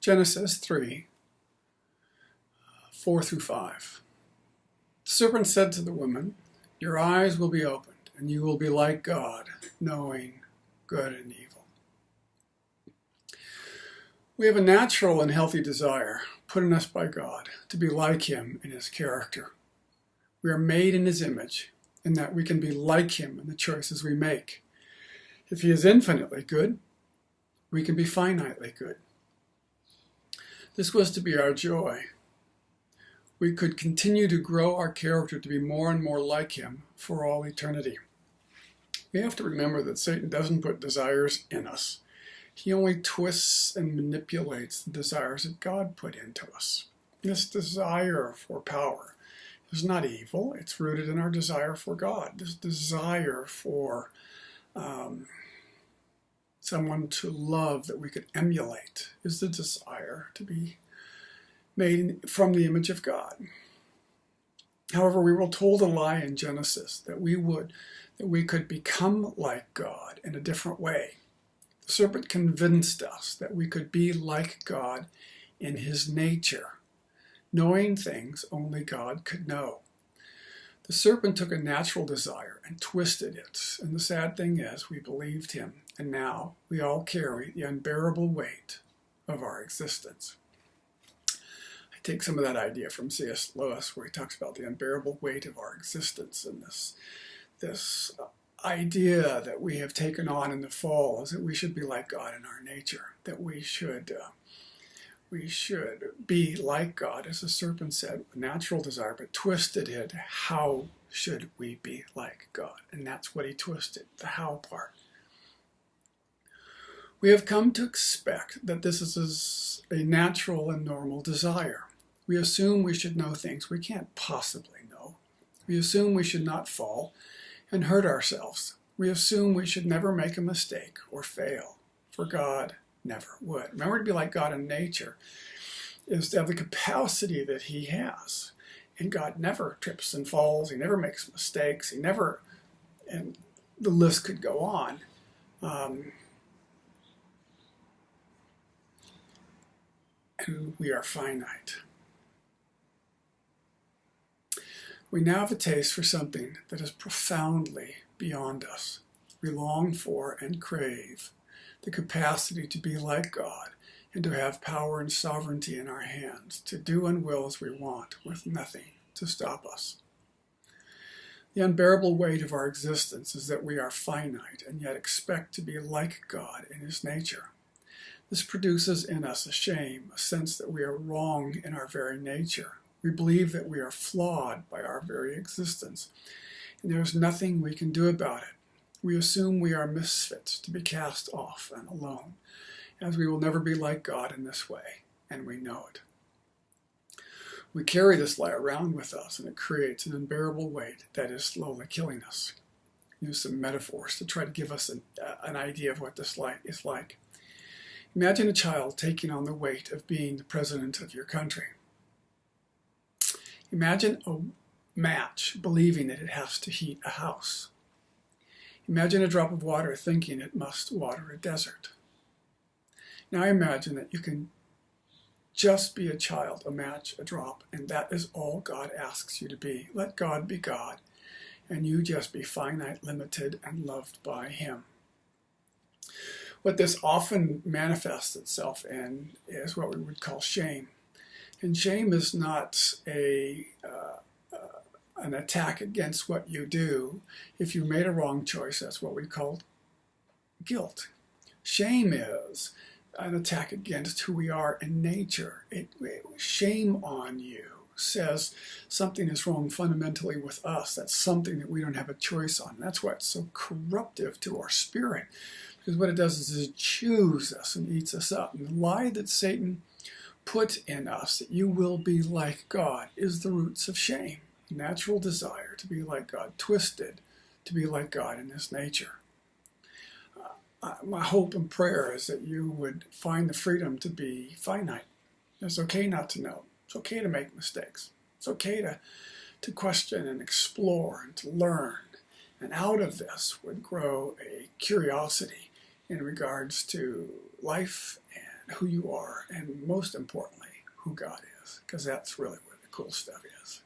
Genesis 3, 4 through 5. The serpent said to the woman, "Your eyes will be opened, and you will be like God, knowing good and evil." We have a natural and healthy desire put in us by God to be like Him in His character. We are made in His image, in that we can be like Him in the choices we make. If He is infinitely good, we can be finitely good. This was to be our joy. We could continue to grow our character to be more and more like Him for all eternity. We have to remember that Satan doesn't put desires in us. He only twists and manipulates the desires that God put into us. This desire for power is not evil. It's rooted in our desire for God. This desire for someone to love that we could emulate is the desire to be made from the image of God. However, we were told a lie in Genesis that we could become like God in a different way. The serpent convinced us that we could be like God in His nature, knowing things only God could know. The serpent took a natural desire and twisted it, and the sad thing is we believed him, and now we all carry the unbearable weight of our existence. I take some of that idea from C.S. Lewis, where he talks about the unbearable weight of our existence, and this idea that we have taken on in the fall is that we should be like God in our nature, that we should be like God, as the serpent said, natural desire, but twisted it. How should we be like God? And that's what he twisted, the how part. We have come to expect that this is a natural and normal desire. We assume we should know things we can't possibly know. We assume we should not fall and hurt ourselves. We assume we should never make a mistake or fail, for God never would. Remember, to be like God in nature is to have the capacity that He has. And God never trips and falls. He never makes mistakes. He never, and the list could go on. And we are finite. We now have a taste for something that is profoundly beyond us. We long for and crave the capacity to be like God and to have power and sovereignty in our hands, to do and will as we want with nothing to stop us. The unbearable weight of our existence is that we are finite and yet expect to be like God in His nature. This produces in us a shame, a sense that we are wrong in our very nature. We believe that we are flawed by our very existence, and there is nothing we can do about it. We assume we are misfits to be cast off and alone, as we will never be like God in this way, and we know it. We carry this lie around with us, and it creates an unbearable weight that is slowly killing us. Use some metaphors to try to give us an idea of what this lie is like. Imagine a child taking on the weight of being the president of your country. Imagine a match believing that it has to heat a house. Imagine a drop of water thinking it must water a desert. Now imagine that you can just be a child, a match, a drop, and that is all God asks you to be. Let God be God, and you just be finite, limited, and loved by Him. What this often manifests itself in is what we would call shame. And shame is not an attack against what you do. If you made a wrong choice, that's what we call guilt. Shame is an attack against who we are in nature. Shame on you says something is wrong fundamentally with us. That's something that we don't have a choice on. That's why it's so corruptive to our spirit. Because what it does is it chews us and eats us up. And the lie that Satan put in us, that you will be like God, is the roots of shame. Natural desire to be like God, twisted to be like God in His nature. My hope and prayer is that you would find the freedom to be finite. It's okay not to know. It's okay to make mistakes. It's okay to question and explore and to learn. And out of this would grow a curiosity in regards to life and who you are, and most importantly, who God is, because that's really where the cool stuff is.